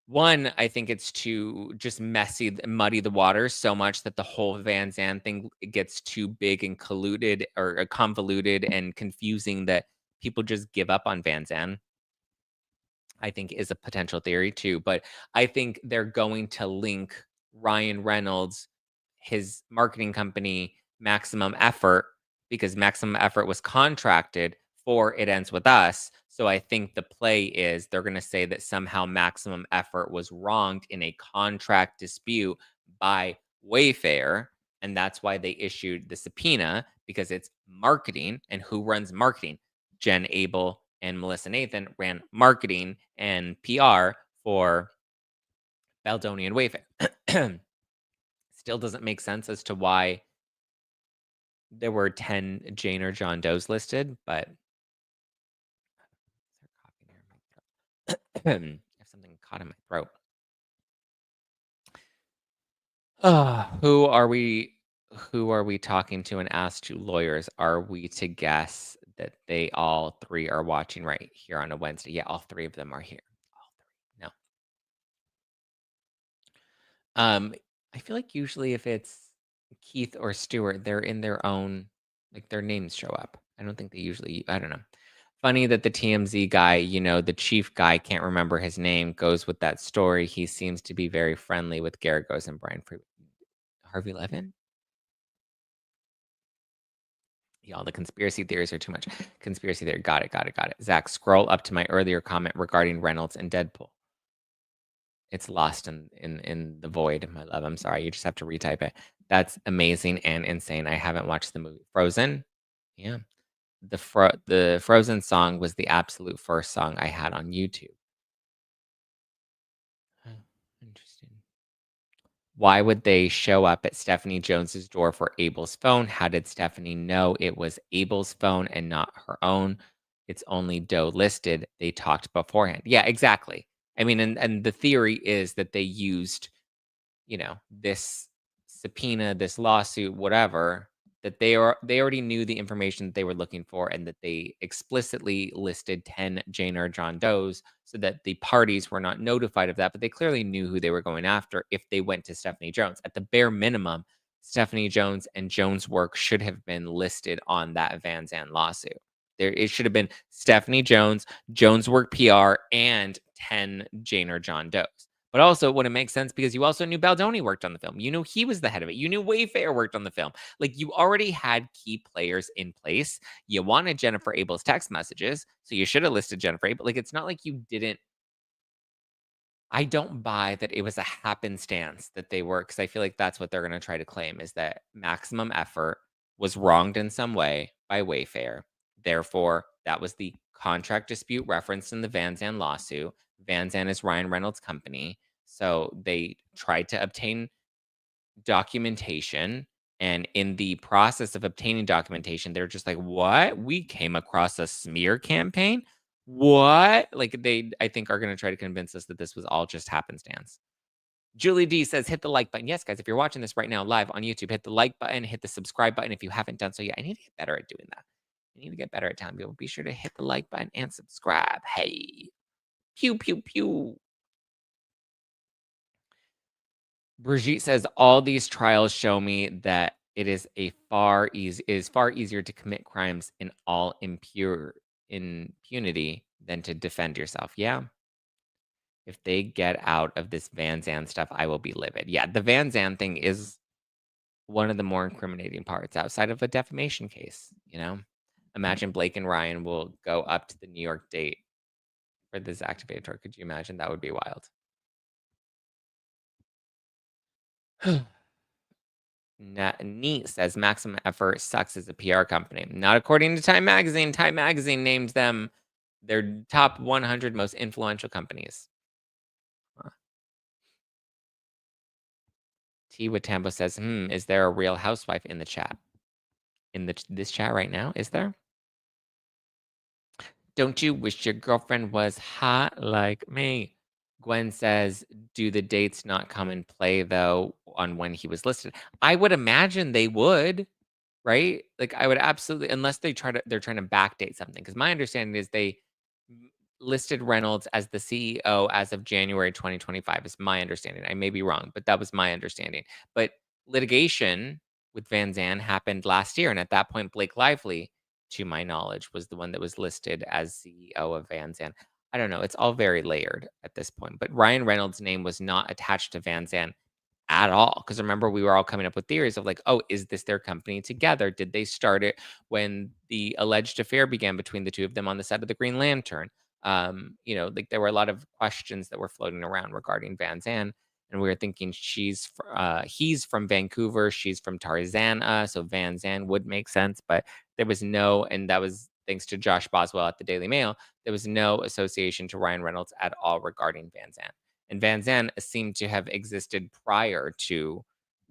one, I think it's to just muddy the waters so much that the whole Van Zandt thing gets too big and colluded or convoluted and confusing that people just give up on Van Zandt. I think is a potential theory too, but I think they're going to link Ryan Reynolds, his marketing company, Maximum Effort, because Maximum Effort was contracted for It Ends With Us. So I think the play is they're going to say that somehow Maximum Effort was wronged in a contract dispute by Wayfair. And that's why they issued the subpoena because it's marketing. And who runs marketing? Jen Abel and Melissa Nathan ran marketing and PR for Baldoni and Wayfair. Still doesn't make sense as to why there were 10 Jane or John Does listed, but I have something caught in my throat. Who are we? Who are we talking to and asked to lawyers? Are we to guess that they all three are watching right here on a Wednesday? Yeah, all three of them are here. All three. No. I feel like usually if it's Keith or Stewart, they're in their own, like their names show up. I don't think they usually. I don't know. Funny that the TMZ guy, the chief guy, can't remember his name, goes with that story. He seems to be very friendly with Garagos and Brian Harvey Levin. Yeah, all the conspiracy theories are too much. Conspiracy theory. Got it. Got it. Got it. Zach, scroll up to my earlier comment regarding Reynolds and Deadpool. It's lost in the void, my love. I'm sorry. You just have to retype it. That's amazing and insane. I haven't watched the movie Frozen. Yeah. The Frozen song was the absolute first song I had on YouTube. Oh, interesting. Why would they show up at Stephanie Jones's door for Abel's phone? How did Stephanie know it was Abel's phone and not her own? It's only Doe listed. They talked beforehand. Yeah, exactly. I mean, and the theory is that they used, this subpoena, this lawsuit, whatever, that they already knew the information that they were looking for and that they explicitly listed 10 Jane or John Does so that the parties were not notified of that, but they clearly knew who they were going after if they went to Stephanie Jones. At the bare minimum, Stephanie Jones and Jones' work should have been listed on that Van Zandt lawsuit. It should have been Stephanie Jones, Jones Work PR, and 10 Jane or John Does. But also, it wouldn't make sense because you also knew Baldoni worked on the film. You knew he was the head of it. You knew Wayfair worked on the film. Like, you already had key players in place. You wanted Jennifer Abel's text messages, so you should have listed Jennifer Abel. Like, it's not like you didn't. I don't buy that it was a happenstance that they were, because I feel like that's what they're going to try to claim is that Maximum Effort was wronged in some way by Wayfair. Therefore, that was the contract dispute referenced in the Van Zandt lawsuit. Van Zandt is Ryan Reynolds' company. So they tried to obtain documentation. And in the process of obtaining documentation, they're just like, what? We came across a smear campaign? What? Like, they, I think, are going to try to convince us that this was all just happenstance. Julie D says, hit the like button. Yes, guys, if you're watching this right now live on YouTube, hit the like button, hit the subscribe button if you haven't done so yet. I need to get better at doing that. I need to get better at telling people. Be sure to hit the like button and subscribe. Hey, pew, pew, pew. Brigitte says, all these trials show me that it is far easier to commit crimes in all impunity than to defend yourself. Yeah. If they get out of this Van Zandt stuff, I will be livid. Yeah, the Van Zandt thing is one of the more incriminating parts outside of a defamation case. Imagine Blake and Ryan will go up to the New York date for this activated tour. Could you imagine? That would be wild. Neat says Maximum Effort sucks as a PR company. Not according to Time Magazine. Time Magazine named them their top 100 most influential companies. T with Tambo says, is there a real housewife in the chat? In this chat right now? Is there? Don't you wish your girlfriend was hot like me? Gwen says, do the dates not come in play though on when he was listed? I would imagine they would, right? Like I would absolutely, unless they're trying to backdate something. Because my understanding is they listed Reynolds as the CEO as of January 2025 is my understanding. I may be wrong, but that was my understanding. But litigation with Van Zandt happened last year. And at that point, Blake Lively, to my knowledge, was the one that was listed as CEO of Van Zandt. I don't know. It's all very layered at this point. But Ryan Reynolds' name was not attached to Van Zandt at all. Because remember, we were all coming up with theories of like, oh, is this their company together? Did they start it when the alleged affair began between the two of them on the set of the Green Lantern? Like there were a lot of questions that were floating around regarding Van Zandt. And we were thinking he's from Vancouver, she's from Tarzana, so Van Zandt would make sense. But there was no, and that was thanks to Josh Boswell at the Daily Mail, there was no association to Ryan Reynolds at all regarding Van Zandt. And Van Zandt seemed to have existed prior to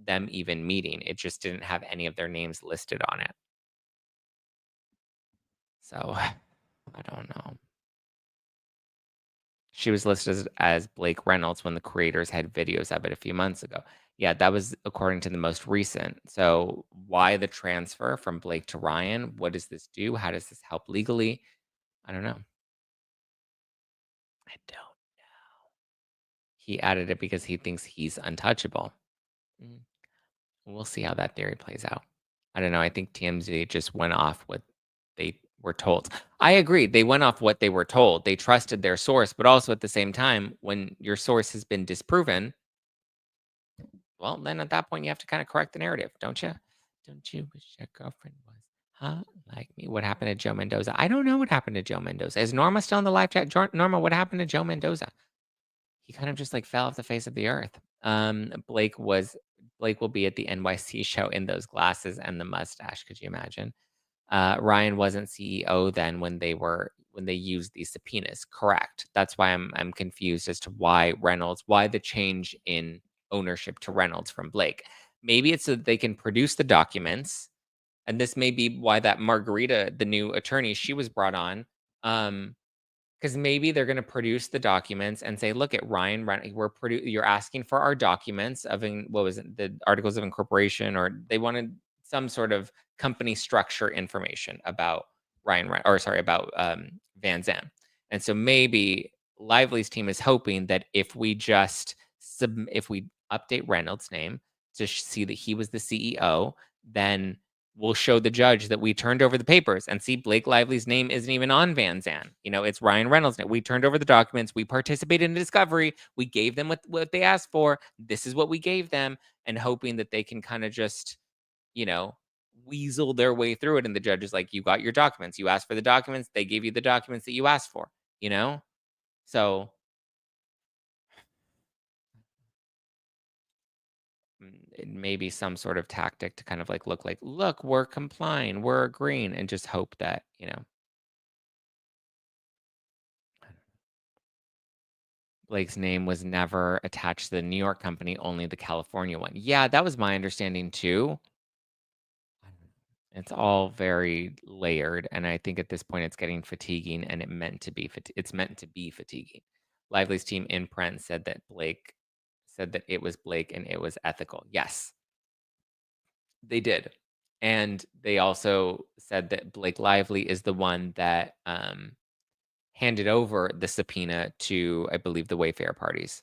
them even meeting. It just didn't have any of their names listed on it. So I don't know. She was listed as Blake Reynolds when the creators had videos of it a few months ago. Yeah, that was according to the most recent. So why the transfer from Blake to Ryan? What does this do? How does this help legally? I don't know. I don't know. He added it because he thinks he's untouchable. Mm. We'll see how that theory plays out. I don't know. I think TMZ just went off what they were told. I agree. They went off what they were told. They trusted their source, but also at the same time, when your source has been disproven, well, then at that point, you have to kind of correct the narrative, don't you? Don't you wish your girlfriend was hot like me? What happened to Joe Mendoza? I don't know what happened to Joe Mendoza. Is Norma still in the live chat? Norma, what happened to Joe Mendoza? He kind of just like fell off the face of the earth. Blake will be at the NYC show in those glasses and the mustache. Could you imagine? Ryan wasn't CEO then when they used these subpoenas. Correct. That's why I'm confused as to why the change in ownership to Reynolds from Blake. Maybe it's so that they can produce the documents, and this may be why that Margarita, the new attorney, she was brought on. Because maybe they're going to produce the documents and say, "Look at you're asking for our documents of what was it, the articles of incorporation, or they wanted some sort of company structure information about about Van Zandt." And so maybe Lively's team is hoping that if we update Reynolds' name to see that he was the CEO, then we'll show the judge that we turned over the papers and see Blake Lively's name isn't even on Van Zandt. It's Ryan Reynolds' name. We turned over the documents. We participated in the discovery. We gave them what they asked for. This is what we gave them, and hoping that they can kind of just, you know, weasel their way through it. And the judge is like, you got your documents. You asked for the documents. They gave you the documents that you asked for, you know? So it may be some sort of tactic to kind of like look, we're complying, we're agreeing, and just hope that, Blake's name was never attached to the New York company, only the California one. Yeah, that was my understanding too. It's all very layered, and I think at this point it's getting fatiguing, and it's meant to be fatiguing. Lively's team in print said that it was Blake and it was ethical. Yes, they did. And they also said that Blake Lively is the one that handed over the subpoena to, I believe, the Wayfair parties.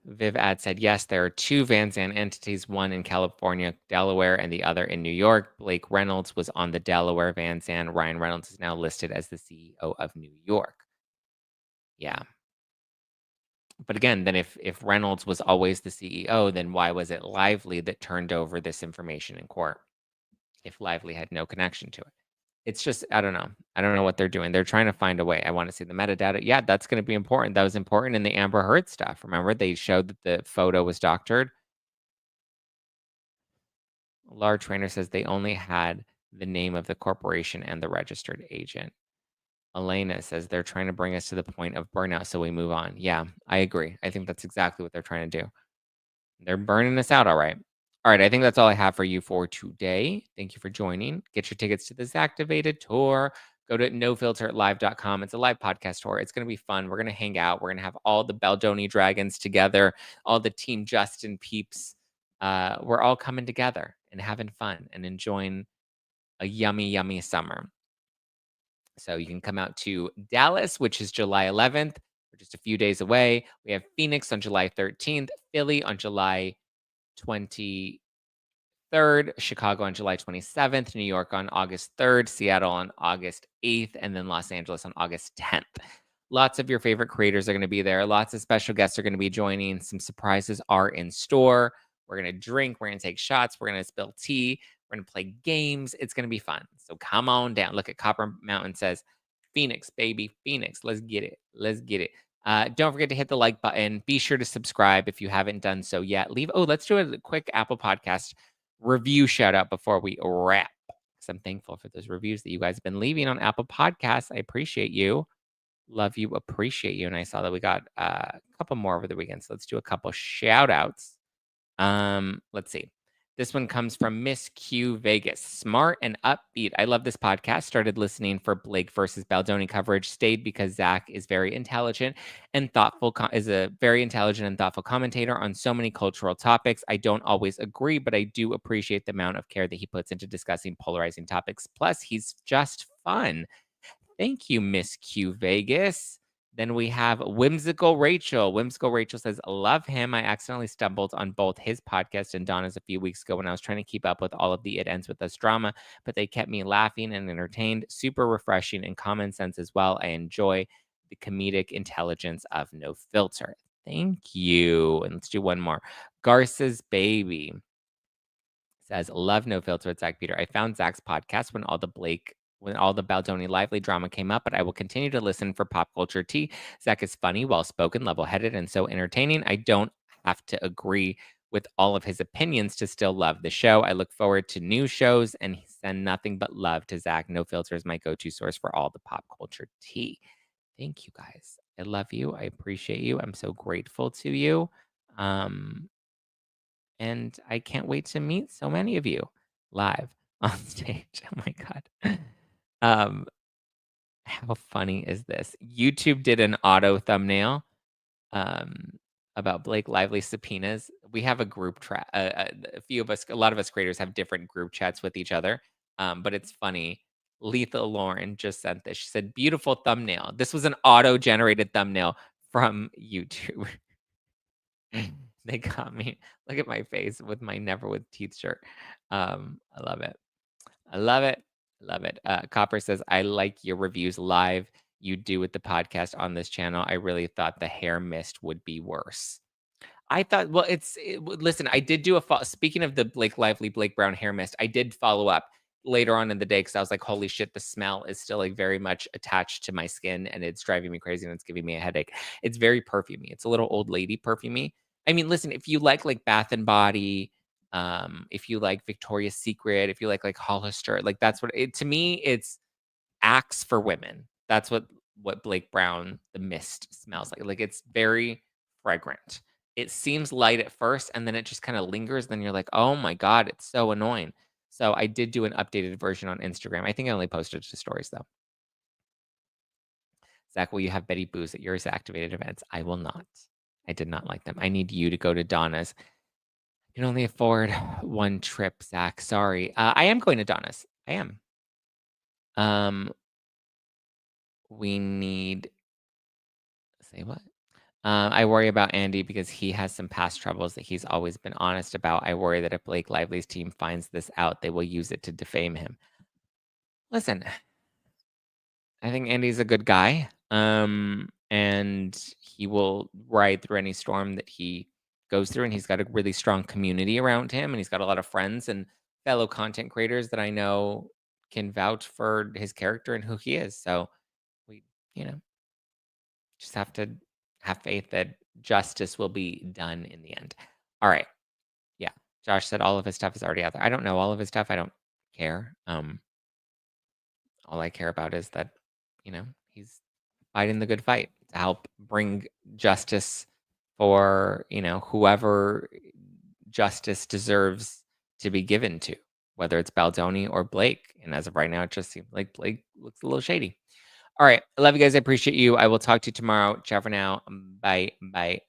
Viv Ad said, yes, there are two Van Zandt entities, one in California, Delaware, and the other in New York. Blake Reynolds was on the Delaware Van Zandt. Ryan Reynolds is now listed as the CEO of New York. Yeah. But again, then if Reynolds was always the CEO, then why was it Lively that turned over this information in court if Lively had no connection to it? It's just, I don't know. I don't know what they're doing. They're trying to find a way. I want to see the metadata. Yeah, that's going to be important. That was important in the Amber Heard stuff. Remember, they showed that the photo was doctored. Laura Trainer says they only had the name of the corporation and the registered agent. Elena says they're trying to bring us to the point of burnout so we move on. Yeah, I agree. I think that's exactly what they're trying to do. They're burning us out, all right. All right, I think that's all I have for you for today. Thank you for joining. Get your tickets to this activated tour. Go to nofilterlive.com. It's a live podcast tour. It's going to be fun. We're going to hang out. We're going to have all the Baldoni dragons together, all the Team Justin peeps. We're all coming together and having fun and enjoying a yummy, yummy summer. So you can come out to Dallas, which is July 11th. We're just a few days away. We have Phoenix on July 13th, Philly on July 23rd, Chicago on July 27th, New York on August 3rd, Seattle on August 8th, and then Los Angeles on August 10th. Lots of your favorite creators are going to be there. Lots of special guests are going to be joining. Some surprises are in store. We're going to drink. We're going to take shots. We're going to spill tea. We're going to play games. It's going to be fun. So come on down. Look at Copper Mountain says, Phoenix, baby, Phoenix. Let's get it. Let's get it. Don't forget to hit the like button. Be sure to subscribe if you haven't done so yet. Let's do a quick Apple Podcast review shout out before we wrap. Because I'm thankful for those reviews that you guys have been leaving on Apple Podcasts. I appreciate you. Love you, appreciate you. And I saw that we got a couple more over the weekend. So let's do a couple shout outs. Let's see. This one comes from Miss Q Vegas. Smart and upbeat. I love this podcast. Started listening for Blake versus Baldoni coverage. Stayed because Zack is very intelligent and thoughtful. Is a very intelligent and thoughtful commentator on so many cultural topics. I don't always agree, but I do appreciate the amount of care that he puts into discussing polarizing topics. Plus, he's just fun. Thank you, Miss Q Vegas. Then we have Whimsical Rachel. Whimsical Rachel says, love him. I accidentally stumbled on both his podcast and Donna's a few weeks ago when I was trying to keep up with all of the It Ends With Us drama, but they kept me laughing and entertained. Super refreshing and common sense as well. I enjoy the comedic intelligence of No Filter. Thank you. And let's do one more. Garza's Baby says, love No Filter with Zach Peter. I found Zach's podcast when all the Baldoni Lively drama came up, but I will continue to listen for pop culture tea. Zach is funny, well-spoken, level-headed, and so entertaining. I don't have to agree with all of his opinions to still love the show. I look forward to new shows and send nothing but love to Zach. No Filter is my go-to source for all the pop culture tea. Thank you, guys. I love you. I appreciate you. I'm so grateful to you. And I can't wait to meet so many of you live on stage. Oh my god. Um, how funny is this? YouTube did an auto thumbnail about Blake Lively subpoenas. We have a group chat. A lot of us creators have different group chats with each other. But it's funny. Letha Lauren just sent this. She said, "Beautiful thumbnail." This was an auto-generated thumbnail from YouTube. They got me. Look at my face with my Never With Teeth shirt. I love it. I love it. Love it. Copper says, I like your reviews live. You do with the podcast on this channel. I really thought the hair mist would be worse. I thought, well, listen, I did do speaking of the Blake Lively, Blake Brown hair mist, I did follow up later on in the day because I was like, holy shit, the smell is still like very much attached to my skin and it's driving me crazy and it's giving me a headache. It's very perfumey. It's a little old lady perfumey. I mean, listen, if you like Bath and Body, if you like Victoria's Secret, if you like Hollister, like that's what it to me, it's Axe for women. That's what Blake Brown the mist smells like. Like it's very fragrant. It seems light at first and then it just kind of lingers. Then you're like, oh my God, it's so annoying. So I did do an updated version on Instagram. I think I only posted it to stories though. Zach, will you have Betty Boos at yours activated events? I will not. I did not like them. I need you to go to Donna's. I can only afford one trip, Zach. Sorry. I am going to Donna's. I am. We need say what? I worry about Andy because he has some past troubles that he's always been honest about. I worry that if Blake Lively's team finds this out, they will use it to defame him. Listen, I think Andy's a good guy. And he will ride through any storm that he goes through. And he's got a really strong community around him. And he's got a lot of friends and fellow content creators that I know can vouch for his character and who he is. So we, just have to have faith that justice will be done in the end. All right. Yeah. Josh said all of his stuff is already out there. I don't know all of his stuff. I don't care. All I care about is that, He's fighting the good fight to help bring justice for, whoever justice deserves to be given to, whether it's Baldoni or Blake. And as of right now, it just seems like Blake looks a little shady. All right. I love you guys. I appreciate you. I will talk to you tomorrow. Ciao for now. Bye. Bye.